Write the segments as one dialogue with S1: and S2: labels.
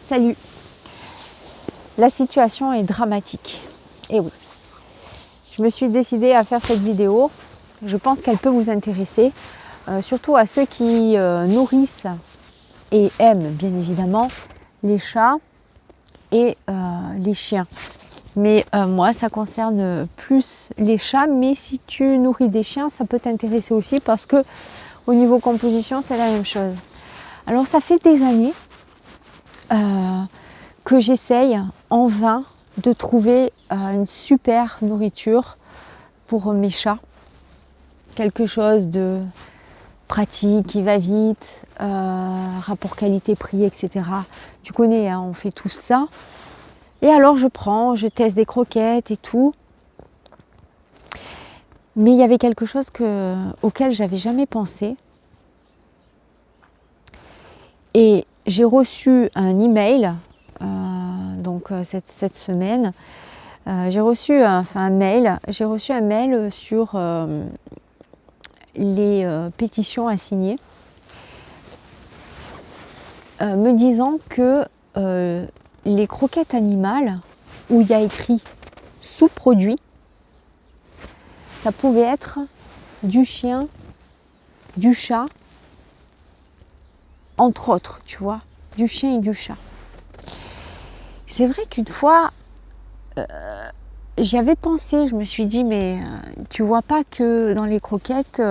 S1: Salut. La situation est dramatique. Et oui, je me suis décidée à faire cette vidéo. Je pense qu'elle peut vous intéresser, surtout à ceux qui nourrissent et aiment bien évidemment les chats et les chiens. Mais moi, ça concerne plus les chats, mais si tu nourris des chiens, ça peut t'intéresser aussi parce que au niveau composition, c'est la même chose. Alors ça fait des années que j'essaye en vain de trouver une super nourriture pour mes chats. Quelque chose de pratique, qui va vite, rapport qualité-prix, etc. Tu connais, hein, on fait tout ça. Et alors je teste des croquettes et tout. Mais il y avait quelque chose auquel j'avais jamais pensé. Et j'ai reçu un email, cette semaine, j'ai reçu un mail sur les pétitions à signer, me disant que les croquettes animales où il y a écrit sous-produit, ça pouvait être du chien, du chat, entre autres, tu vois, du chien et du chat. C'est vrai qu'une fois, j'y avais pensé, je me suis dit, mais tu vois pas que dans les croquettes,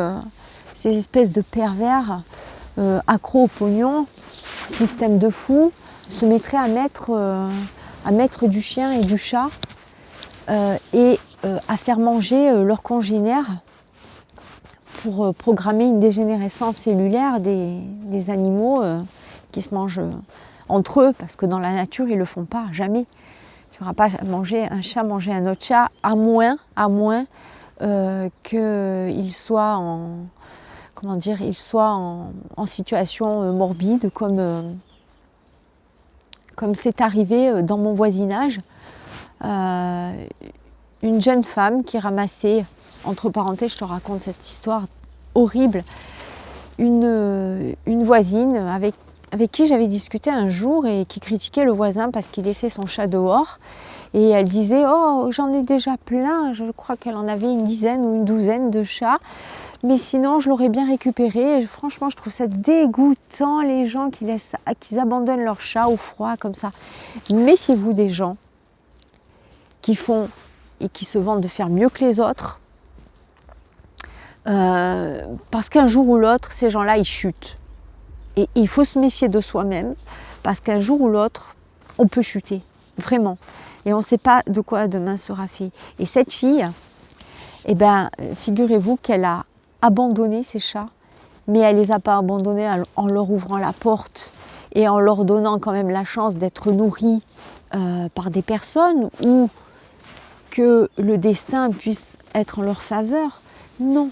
S1: ces espèces de pervers accros au pognon, système de fou, se mettraient à mettre du chien et du chat et à faire manger leurs congénères pour programmer une dégénérescence cellulaire des animaux qui se mangent entre eux, parce que dans la nature, ils ne le font pas, jamais. Tu ne verras pas un chat manger un autre chat, à moins qu'il soit en situation morbide, comme c'est arrivé dans mon voisinage. Une jeune femme qui ramassait, entre parenthèses, je te raconte cette histoire horrible, une voisine avec qui j'avais discuté un jour et qui critiquait le voisin parce qu'il laissait son chat dehors. Et elle disait « Oh, j'en ai déjà plein », je crois qu'elle en avait une dizaine ou une douzaine de chats, mais sinon je l'aurais bien récupéré. Et franchement, je trouve ça dégoûtant, les gens qui abandonnent leurs chats au froid comme ça. Méfiez-vous des gens qui font et qui se vantent de faire mieux que les autres, parce qu'un jour ou l'autre, ces gens-là, ils chutent. Et il faut se méfier de soi-même, parce qu'un jour ou l'autre, on peut chuter, vraiment. Et on ne sait pas de quoi demain sera fait. Et cette fille, figurez-vous qu'elle a abandonné ses chats, mais elle ne les a pas abandonnés en leur ouvrant la porte et en leur donnant quand même la chance d'être nourris par des personnes ou que le destin puisse être en leur faveur. Non,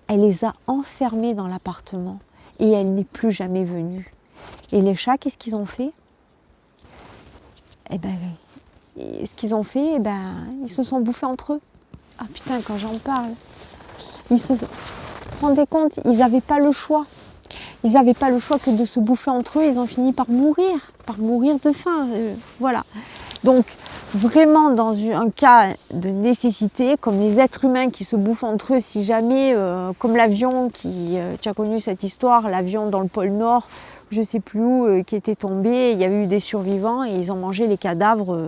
S1: elle les a enfermés dans l'appartement et elle n'est plus jamais venue. Et les chats, qu'est-ce qu'ils ont fait ? Ils se sont bouffés entre eux. Ah putain, quand j'en parle, vous vous rendez compte, ils n'avaient pas le choix. Ils n'avaient pas le choix que de se bouffer entre eux. Ils ont fini par mourir de faim. Voilà. Donc, vraiment dans un cas de nécessité, comme les êtres humains qui se bouffent entre eux, si jamais, comme l'avion tu as connu cette histoire, l'avion dans le pôle Nord, je ne sais plus où, qui était tombé, il y avait eu des survivants et ils ont mangé les cadavres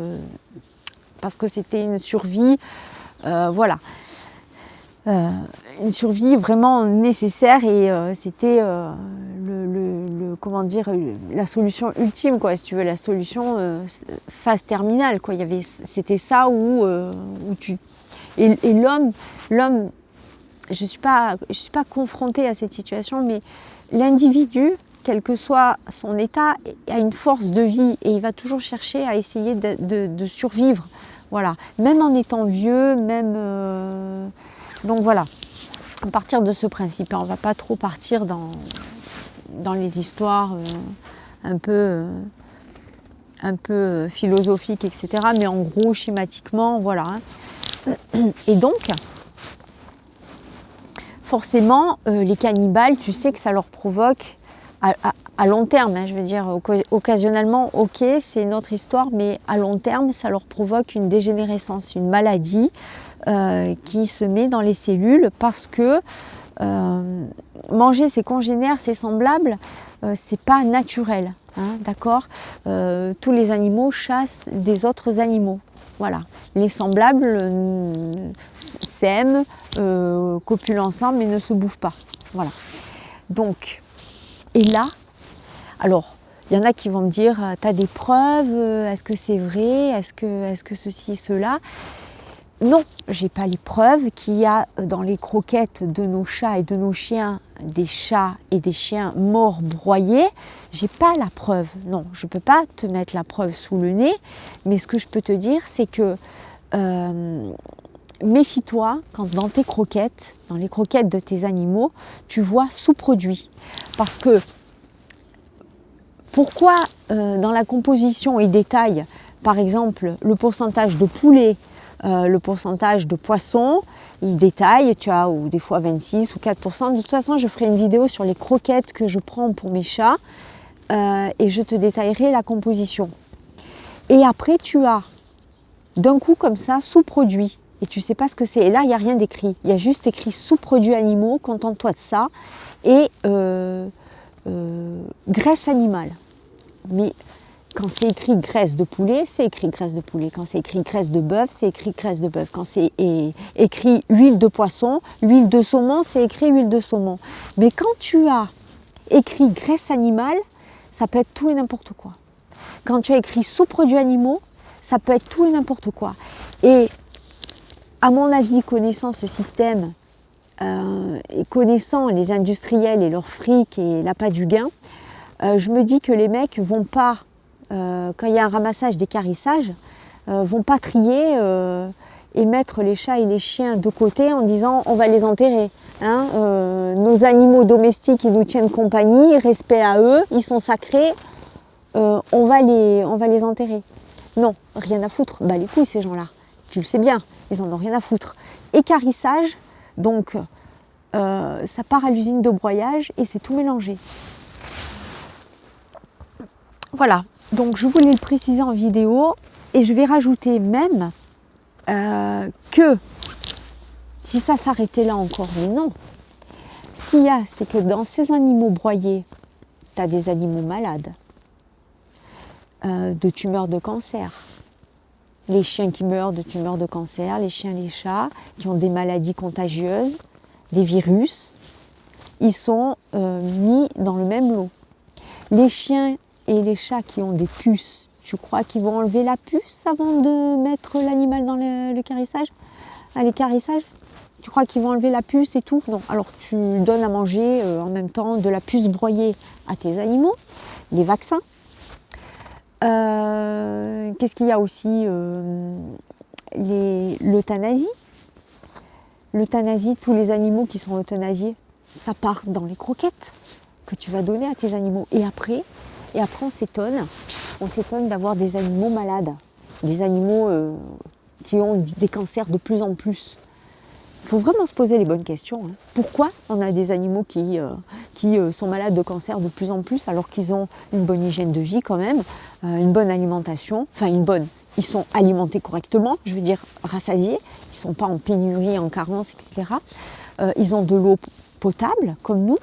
S1: parce que c'était une survie, voilà. Une survie vraiment nécessaire et c'était la solution ultime, quoi, si tu veux, la solution phase terminale, quoi. C'était ça où tu et l'homme, je suis pas confrontée à cette situation, mais l'individu, quel que soit son état, a une force de vie et il va toujours chercher à essayer de survivre, voilà, même en étant vieux, donc voilà. À partir de ce principe, on ne va pas trop partir dans les histoires un peu philosophiques, etc. Mais en gros, schématiquement, voilà. Et donc, forcément, les cannibales, tu sais que ça leur provoque à long terme, hein, je veux dire, occasionnellement, ok, c'est une autre histoire, mais à long terme, ça leur provoque une dégénérescence, une maladie qui se met dans les cellules parce que manger ses congénères, ses semblables, c'est pas naturel, hein, d'accord. Tous les animaux chassent des autres animaux. Voilà, les semblables s'aiment, copulent ensemble mais ne se bouffent pas. Voilà. Donc, et là, alors, il y en a qui vont me dire, tu as des preuves, est-ce que c'est vrai, est-ce que ceci, cela? Non, j'ai pas les preuves qu'il y a dans les croquettes de nos chats et de nos chiens des chats et des chiens morts broyés. J'ai pas la preuve. Non, je peux pas te mettre la preuve sous le nez. Mais ce que je peux te dire, c'est que méfie-toi quand dans tes croquettes, dans les croquettes de tes animaux, tu vois sous-produits. Parce que pourquoi dans la composition ils détaillent, par exemple, le pourcentage de poulet, le pourcentage de poisson, il détaille, tu as ou des fois 26 ou 4%. De toute façon, je ferai une vidéo sur les croquettes que je prends pour mes chats et je te détaillerai la composition. Et après, tu as d'un coup comme ça, sous-produit. Et tu ne sais pas ce que c'est. Et là, il n'y a rien d'écrit. Il y a juste écrit sous-produits animaux, contente-toi de ça. Et graisse animale. Mais quand c'est écrit graisse de poulet, c'est écrit graisse de poulet. Quand c'est écrit graisse de bœuf, c'est écrit graisse de bœuf. Quand c'est écrit huile de poisson, huile de saumon, c'est écrit huile de saumon. Mais quand tu as écrit graisse animale, ça peut être tout et n'importe quoi. Quand tu as écrit sous-produits animaux, ça peut être tout et n'importe quoi. Et à mon avis, connaissant ce système et connaissant les industriels et leur fric et l'appât du gain, je me dis que les mecs vont pas, quand il y a un ramassage d'équarrissage, vont pas trier et mettre les chats et les chiens de côté en disant on va les enterrer. Hein, nos animaux domestiques, ils nous tiennent compagnie, respect à eux, ils sont sacrés, on va les enterrer. Non, rien à foutre, bah les couilles ces gens-là, tu le sais bien, ils en ont rien à foutre. Équarrissage, donc ça part à l'usine de broyage et c'est tout mélangé. Voilà, donc je voulais le préciser en vidéo et je vais rajouter même que si ça s'arrêtait là encore, mais non. Ce qu'il y a, c'est que dans ces animaux broyés, tu as des animaux malades, de tumeurs de cancer. Les chiens qui meurent de tumeurs de cancer, les chiens, les chats qui ont des maladies contagieuses, des virus, ils sont mis dans le même lot. Les chiens et les chats qui ont des puces, tu crois qu'ils vont enlever la puce avant de mettre l'animal dans l'équarrissage? À l'équarrissage? Tu crois qu'ils vont enlever la puce et tout? Non. Alors tu donnes à manger en même temps de la puce broyée à tes animaux, les vaccins. Qu'est-ce qu'il y a aussi? L'euthanasie. L'euthanasie, tous les animaux qui sont euthanasiés, ça part dans les croquettes que tu vas donner à tes animaux. Et après on s'étonne d'avoir des animaux malades, des animaux qui ont des cancers de plus en plus. Il faut vraiment se poser les bonnes questions. Hein. Pourquoi on a des animaux qui sont malades de cancer de plus en plus alors qu'ils ont une bonne hygiène de vie quand même, une bonne alimentation, ils sont alimentés correctement, je veux dire rassasiés, ils ne sont pas en pénurie, en carence, etc. Ils ont de l'eau potable comme nous,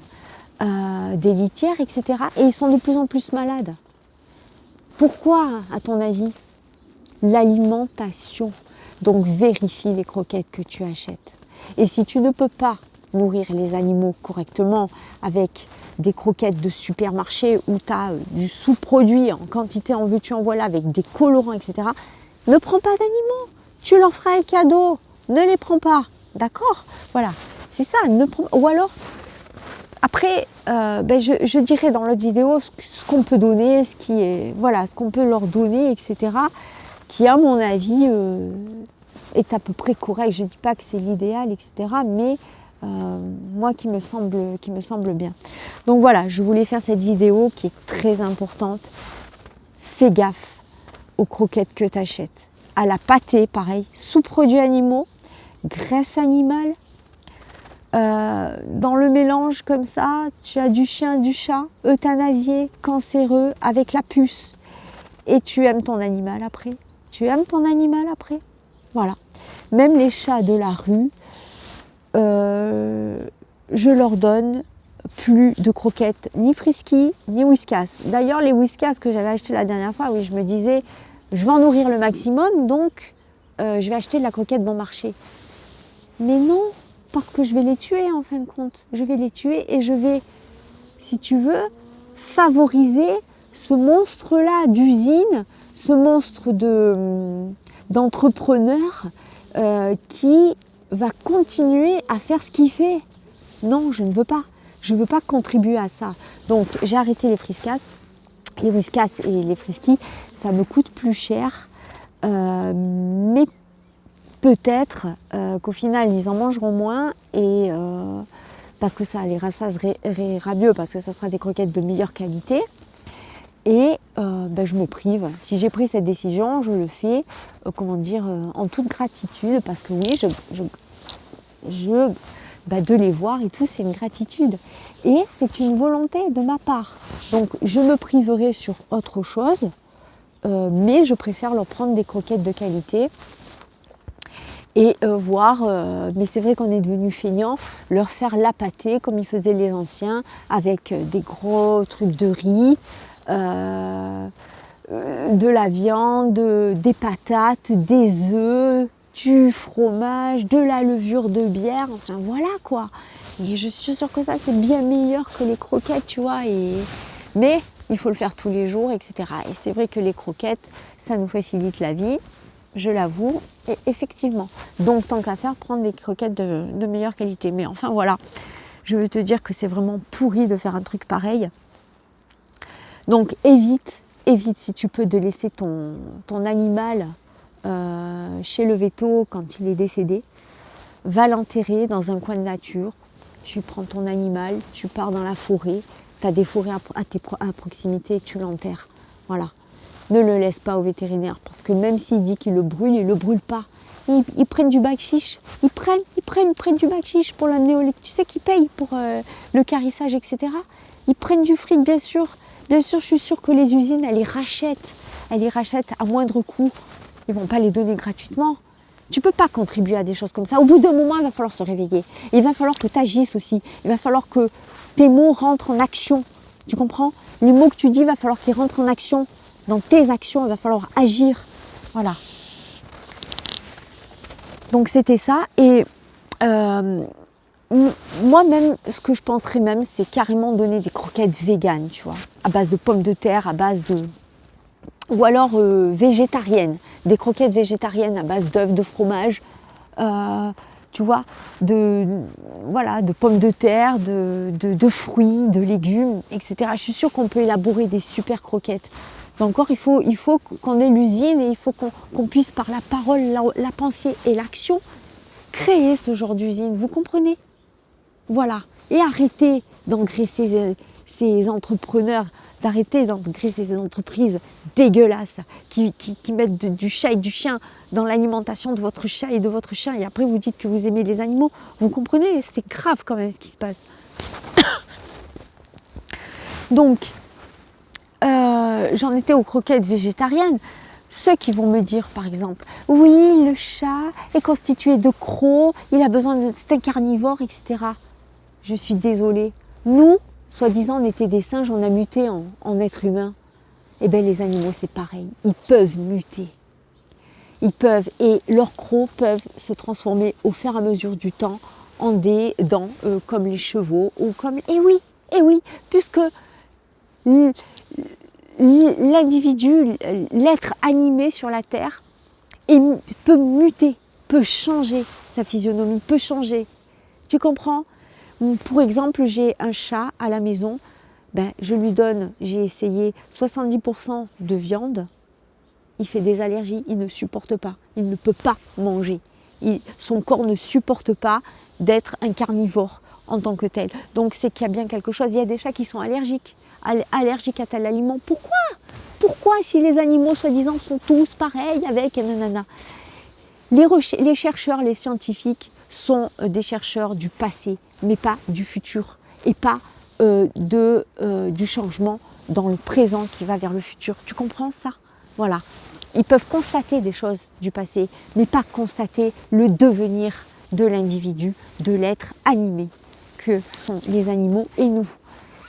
S1: des litières, etc. Et ils sont de plus en plus malades. Pourquoi, à ton avis? L'alimentation. Donc vérifie les croquettes que tu achètes. Et si tu ne peux pas nourrir les animaux correctement avec des croquettes de supermarché où tu as du sous-produit en quantité, en veux-tu, en voilà, avec des colorants, etc., ne prends pas d'animaux. Tu leur feras un cadeau. Ne les prends pas. D'accord? Voilà. C'est ça. Ou alors, après, je dirai dans l'autre vidéo ce qu'on peut donner, ce qu'on peut leur donner, etc., qui, à mon avis, est à peu près correct. Je ne dis pas que c'est l'idéal, etc., mais moi qui me semble bien. Donc voilà, je voulais faire cette vidéo qui est très importante. Fais gaffe aux croquettes que tu achètes. À la pâtée, pareil, sous-produits animaux, graisse animale, Dans le mélange comme ça, tu as du chien, du chat, euthanasié, cancéreux, avec la puce. Et tu aimes ton animal après. Tu aimes ton animal après. Voilà. Même les chats de la rue, je leur donne plus de croquettes, ni frisky, ni whiskas. D'ailleurs, les whiskas que j'avais achetés la dernière fois, oui, je me disais, je vais en nourrir le maximum, donc je vais acheter de la croquette bon marché. Mais non, parce que je vais les tuer en fin de compte. Je vais les tuer et je vais, si tu veux, favoriser ce monstre-là d'usine, ce monstre d'entrepreneur qui va continuer à faire ce qu'il fait. Non, je ne veux pas. Je ne veux pas contribuer à ça. Donc, j'ai arrêté les friskas. Les whiskas et les friskis, ça me coûte plus cher. Mais peut-être qu'au final, ils en mangeront moins. Et parce que ça ira mieux, parce que ça sera des croquettes de meilleure qualité. Et je me prive. Si j'ai pris cette décision, je le fais, en toute gratitude. Parce que oui, de les voir et tout, c'est une gratitude. Et c'est une volonté de ma part. Donc, je me priverai sur autre chose, mais je préfère leur prendre des croquettes de qualité et voir, mais c'est vrai qu'on est devenu feignant, leur faire la pâtée comme ils faisaient les anciens, avec des gros trucs de riz, de la viande, des patates, des œufs, du fromage, de la levure de bière, enfin voilà quoi. Et je suis sûre que ça c'est bien meilleur que les croquettes, tu vois. Mais il faut le faire tous les jours, etc. Et c'est vrai que les croquettes, ça nous facilite la vie, je l'avoue, et effectivement. Donc tant qu'à faire, prendre des croquettes de meilleure qualité. Mais enfin voilà, je veux te dire que c'est vraiment pourri de faire un truc pareil. Donc évite si tu peux de laisser ton animal chez le véto quand il est décédé. Va l'enterrer dans un coin de nature. Tu prends ton animal, tu pars dans la forêt. Tu as des forêts à proximité, tu l'enterres. Voilà. Ne le laisse pas au vétérinaire parce que même s'il dit qu'il le brûle, il ne le brûle pas. Ils prennent du bac chiche. Ils prennent du bac chiche pour l'amener au lit. Tu sais qu'ils payent pour le carissage, etc. Ils prennent du fric, bien sûr. Bien sûr, je suis sûre que les usines, elles les rachètent. Elles les rachètent à moindre coût. Ils ne vont pas les donner gratuitement. Tu ne peux pas contribuer à des choses comme ça. Au bout d'un moment, il va falloir se réveiller. Il va falloir que tu agisses aussi. Il va falloir que tes mots rentrent en action. Tu comprends? Les mots que tu dis, il va falloir qu'ils rentrent en action. Dans tes actions, il va falloir agir. Voilà. Donc c'était ça. Et moi-même, ce que je penserais même, c'est carrément donner des croquettes véganes, tu vois, à base de pommes de terre, à base de... Ou alors végétariennes, des croquettes végétariennes à base d'œufs, de fromage, tu vois, de pommes de terre, de fruits, de légumes, etc. Je suis sûre qu'on peut élaborer des super croquettes. Mais encore, il faut qu'on ait l'usine et il faut qu'on puisse, par la parole, la pensée et l'action, créer ce genre d'usine. Vous comprenez? Voilà. Et arrêtez d'engraisser ces entrepreneurs, d'arrêter d'engraisser ces entreprises dégueulasses qui mettent du chat et du chien dans l'alimentation de votre chat et de votre chien. Et après, vous dites que vous aimez les animaux. Vous comprenez? C'est grave quand même ce qui se passe. Donc, j'en étais aux croquettes végétariennes. Ceux qui vont me dire, par exemple, oui, le chat est constitué de crocs, il a besoin de... C'est un carnivore, etc. Je suis désolée. Nous, soi-disant, on était des singes, on a muté en être humain. Eh bien, les animaux, c'est pareil. Ils peuvent muter. Ils peuvent, et leurs crocs peuvent se transformer au fur et à mesure du temps en des dents, comme les chevaux, ou comme... Eh oui, puisque l'individu, l'être animé sur la Terre, peut muter, peut changer sa physionomie, peut changer. Tu comprends? Pour exemple, j'ai un chat à la maison, je lui donne, j'ai essayé 70% de viande, il fait des allergies, il ne supporte pas, il ne peut pas manger. Son corps ne supporte pas d'être un carnivore en tant que tel. Donc c'est qu'il y a bien quelque chose. Il y a des chats qui sont allergiques à tel aliment. Pourquoi si les animaux soi-disant sont tous pareils avec nanana? Les chercheurs, les scientifiques sont des chercheurs du passé, mais pas du futur, et pas du changement dans le présent qui va vers le futur. Tu comprends ça? Voilà. Ils peuvent constater des choses du passé, mais pas constater le devenir de l'individu, de l'être animé que sont les animaux et nous.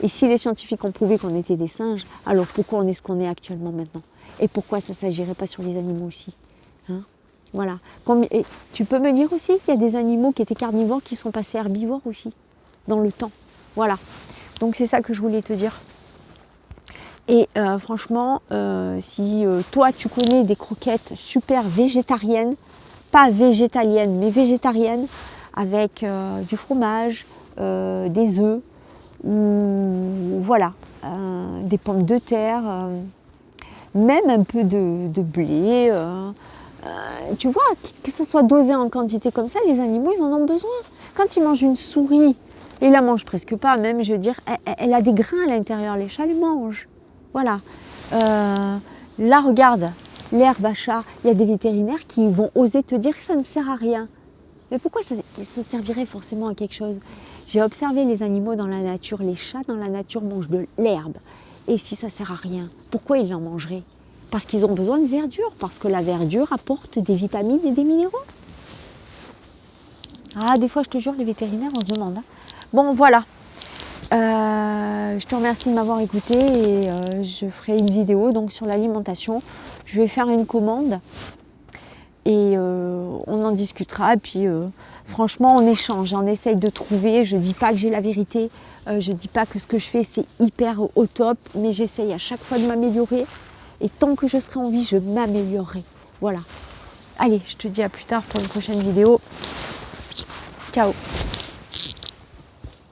S1: Et si les scientifiques ont prouvé qu'on était des singes, alors pourquoi on est ce qu'on est actuellement maintenant? Et pourquoi ça ne s'agirait pas sur les animaux aussi, hein? Voilà. Et tu peux me dire aussi qu'il y a des animaux qui étaient carnivores qui sont passés herbivores aussi, dans le temps. Voilà. Donc c'est ça que je voulais te dire. Et franchement, si toi tu connais des croquettes super végétariennes, pas végétaliennes, mais végétariennes, avec du fromage, des œufs, ou voilà, des pommes de terre, même un peu de blé, tu vois, que ça soit dosé en quantité comme ça, les animaux ils en ont besoin. Quand ils mangent une souris, ils la mangent presque pas, même je veux dire, elle a des grains à l'intérieur, les chats les mangent. Voilà. Là, regarde, l'herbe à chat, il y a des vétérinaires qui vont oser te dire que ça ne sert à rien. Mais pourquoi ça servirait forcément à quelque chose? J'ai observé les animaux dans la nature, les chats dans la nature mangent de l'herbe. Et si ça ne sert à rien, pourquoi ils en mangeraient? Parce qu'ils ont besoin de verdure, parce que la verdure apporte des vitamines et des minéraux. Ah, des fois, je te jure, les vétérinaires, on se demande. Hein. Bon, voilà. Je te remercie de m'avoir écouté et je ferai une vidéo donc sur l'alimentation. Je vais faire une commande et on en discutera. Et puis franchement, on échange, on essaye de trouver. Je ne dis pas que j'ai la vérité, je ne dis pas que ce que je fais c'est hyper au top, mais j'essaye à chaque fois de m'améliorer. Et tant que je serai en vie, je m'améliorerai. Voilà. Allez, je te dis à plus tard pour une prochaine vidéo. Ciao.